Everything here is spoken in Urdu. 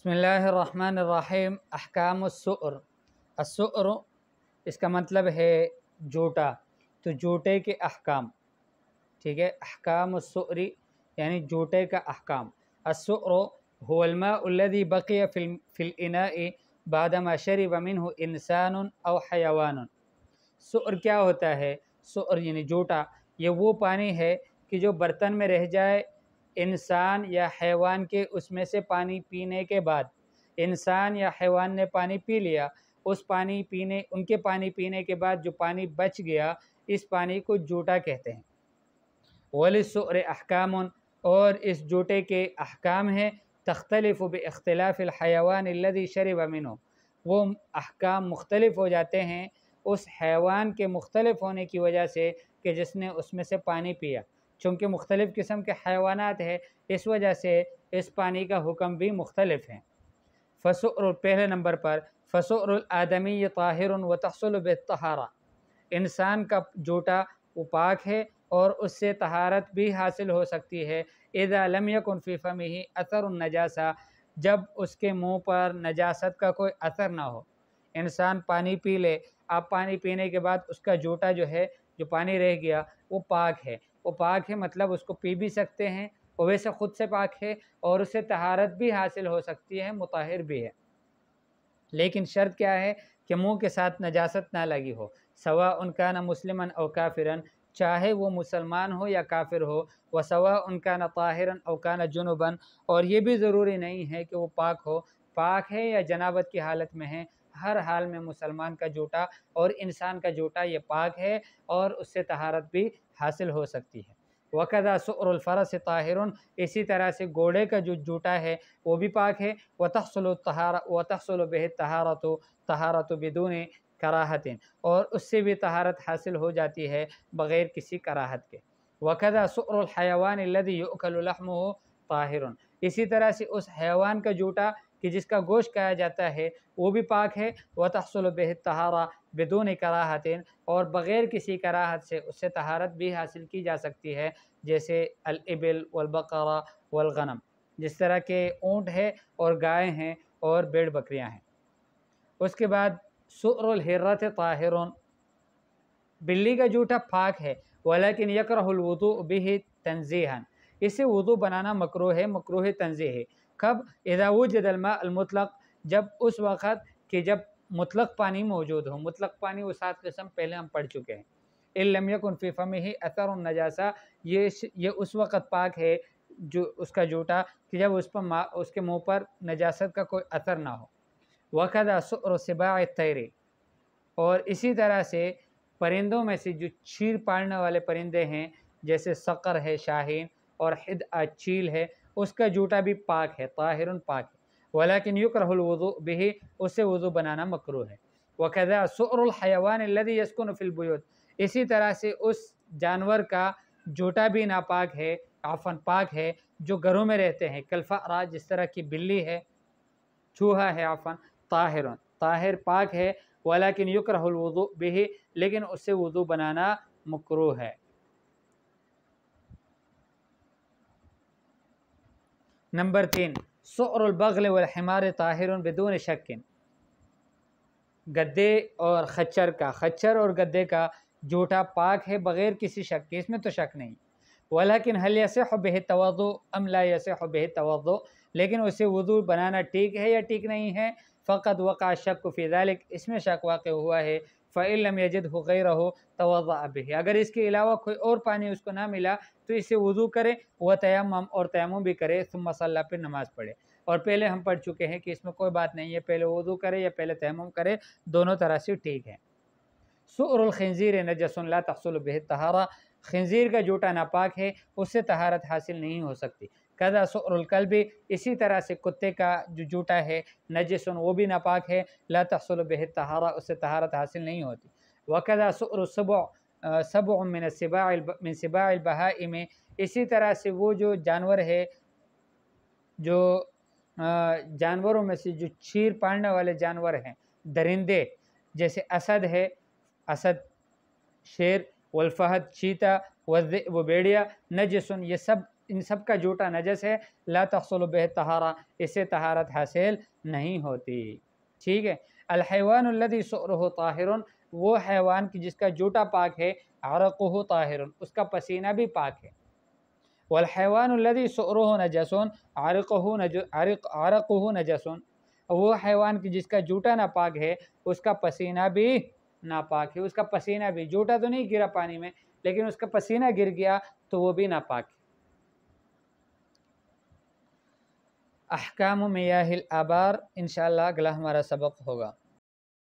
بسم اللہ الرحمن الرحیم۔ احکام السؤر۔ السؤر اس کا مطلب ہے جوٹا، تو جوٹے کے احکام، ٹھیک ہے۔ احکام السؤر یعنی جوٹے کا احکام۔ السؤر هو الماء الذي بقي في الاناء بعدما شرب منه انسان او حیوان۔ سؤر کیا ہوتا ہے؟ سؤر یعنی جوٹا، یہ وہ پانی ہے کہ جو برتن میں رہ جائے انسان یا حیوان کے اس میں سے پانی پینے کے بعد۔ انسان یا حیوان نے پانی پی لیا، ان کے پانی پینے کے بعد جو پانی بچ گیا، اس پانی کو جوٹا کہتے ہیں۔ وَلِلسُؤْرِ احکام، اور اس جوٹے کے احکام ہیں، تختلف باختلاف الحیوان الذي شرب منه، وہ احکام مختلف ہو جاتے ہیں اس حیوان کے مختلف ہونے کی وجہ سے کہ جس نے اس میں سے پانی پیا۔ چونکہ مختلف قسم کے حیوانات ہیں، اس وجہ سے اس پانی کا حکم بھی مختلف ہے۔ فسؤر، پہلے نمبر پر، فسؤر الآدمی طاہر وتحصل بالطہارہ، انسان کا جوٹا وہ پاک ہے اور اس سے طہارت بھی حاصل ہو سکتی ہے۔ اذا لم یکن فی فمہ اثر النجاسہ، جب اس کے منہ پر نجاست کا کوئی اثر نہ ہو۔ انسان پانی پی لے، آپ پانی پینے کے بعد اس کا جوٹا جو ہے، جو پانی رہ گیا، وہ پاک ہے۔ وہ پاک ہے مطلب اس کو پی بھی سکتے ہیں، وہ ویسے خود سے پاک ہے اور اسے طہارت بھی حاصل ہو سکتی ہے، مطہر بھی ہے۔ لیکن شرط کیا ہے کہ منہ کے ساتھ نجاست نہ لگی ہو۔ سواء کان مسلما او کافرا، چاہے وہ مسلمان ہو یا کافر ہو۔ وسواء کان طاہرا او کان جنبا، اور یہ بھی ضروری نہیں ہے کہ وہ پاک ہے یا جنابت کی حالت میں ہے، ہر حال میں مسلمان کا جوٹا اور انسان کا جوٹا یہ پاک ہے اور اس سے طہارت بھی حاصل ہو سکتی ہے۔ وَكَذَا سُؤْرُ الْفَرَسِ طَاهِرٌ، اسی طرح سے گھوڑے کا جو جوٹا ہے وہ بھی پاک ہے۔ وَتَحْصُلُ بِهِ الطَّهَارَةُ بِدُونِ کراہت، اور اس سے بھی طہارت حاصل ہو جاتی ہے بغیر کسی کراہت کے۔ وَكَذَا سُؤْرُ الْحَيَوَانِ الَّذِي يُؤْكَلُ لَحْمُهُ طَاهِرٌ، اسی طرح سے اس حیوان کا جوٹا کہ جس کا گوشت کھایا جاتا ہے وہ بھی پاک ہے۔ وَتَحْصُلُ بِهِ الطَّهَارَةُ بِدُونِ کراہت، اور بغیر کسی کراہت سے اس سے طہارت بھی حاصل کی جا سکتی ہے، جیسے الابل والبقرہ والغنم، جس طرح کے اونٹ ہے اور گائے ہیں اور بھیڑ بکریاں ہیں۔ اس کے بعد سؤر الحرۃ طاہر، بلی کا جوٹا پاک ہے، ولیکن یکرہ الوضوء بہ تنزیہا، اسے وضو بنانا مکروہ ہے، مکروہ تنزیہ ہے۔ کب؟ اذا وجد الماء المطلق، جب اس وقت کہ جب مطلق پانی موجود ہو۔ مطلق پانی وہ 7 قسم پہلے ہم پڑھ چکے ہیں۔ ان لم یکن فی فمہ اثر النجاسہ، یہ اس وقت پاک ہے جو اس کا جوٹا کہ جب اس کے منہ پر نجاست کا کوئی اثر نہ ہو۔ وَكَذَا سُؤْرُ سِبَاعِ الطَّيْرِ، اور اسی طرح سے پرندوں میں سے جو چیر پالنے والے پرندے ہیں، جیسے صقر ہے، شاہین، اور حدأ چیل ہے، اس کا جوٹا بھی پاک ہے، طاہر پاک ہے۔ ولیکن یکرہ الوضوء بہ، اس سے وضو بنانا مکروہ ہے۔ وَكَذَا سُؤْرُ الْحَيَوَانِ الَّذِي يَسْكُنُ فِي الْبُيُوتِ، اسی طرح سے اس جانور کا جوٹا بھی ناپاک ہے، پاک ہے جو گھروں میں رہتے ہیں، کالفأرہ، جس طرح کی بلی ہے، چوہا ہے، طاہر پاک ہے۔ ولیکن یکرہ الوضوء بہ، لیکن اس سے وضو بنانا مکروہ ہے۔ نمبر 3، سؤر البغل والحمار طاہر بدون شک، گدے اور خچر اور گدے کا جوٹا پاک ہے بغیر کسی شک کے، اس میں تو شک نہیں۔ ولیکن هل یصح بہ التوضؤ ام لا یصح بہ التوضؤ، لیکن اسے وضو بنانا ٹھیک ہے یا ٹھیک نہیں ہے۔ فقد وقع الشک فی ذلک، اس میں شک واقع ہوا ہے۔ فإن لم یجدہ غیرہ توضأ بہ، اگر اس کے علاوہ کوئی اور پانی اس کو نہ ملا تو اس سے وضو کرے، وتیمم، اور تیمم بھی کرے، ثم صلی، پھر نماز پڑھے۔ اور پہلے ہم پڑھ چکے ہیں کہ اس میں کوئی بات نہیں ہے، پہلے وضو کرے یا پہلے تیمم کرے، دونوں طرح سے ٹھیک ہے۔ سؤر الخنزیر نجس لا تحصل بہ الطہارہ، خنزیر کا جوٹا ناپاک ہے، اس سے طہارت حاصل نہیں ہو سکتی۔ کذا سؤر الکلب، اسی طرح سے کتے کا جو جوٹا ہے نجس، وہ بھی ناپاک ہے، لا تحصل بہ الطہارہ، اس سے طہارت حاصل نہیں ہوتی۔ وکذا سؤر السبع، سبع من سباع البہائم، اسی طرح سے وہ جو جانور ہے، جو جانوروں میں سے جو چیر پالنے والے جانور ہیں، درندے، جیسے اسد ہے، شیر، والفہد چیتا، والذئب بیڑیا، نجسن، یہ سب ان سب کا جوٹا نجس ہے، لا تحصل بہ طہارہ، اس سے طہارت حاصل نہیں ہوتی، ٹھیک ہے۔ الحیوان الذی سؤرہ طاہر، وہ حیوان کی جس کا جوٹا پاک ہے، عرقہ طاہر، اس کا پسینہ بھی پاک ہے۔ والحیوان الذی سؤرہ نجس عرقہ نجس، وہ حیوان کی جس کا جوٹا ناپاک ہے اس کا پسینہ بھی ناپاک ہے، اس کا پسینہ بھی، جوٹا تو نہیں گرا پانی میں لیکن اس کا پسینہ گر گیا تو وہ بھی ناپاک ہے۔ احکام میاہ الآبار انشاءاللہ اگلا ہمارا سبق ہوگا۔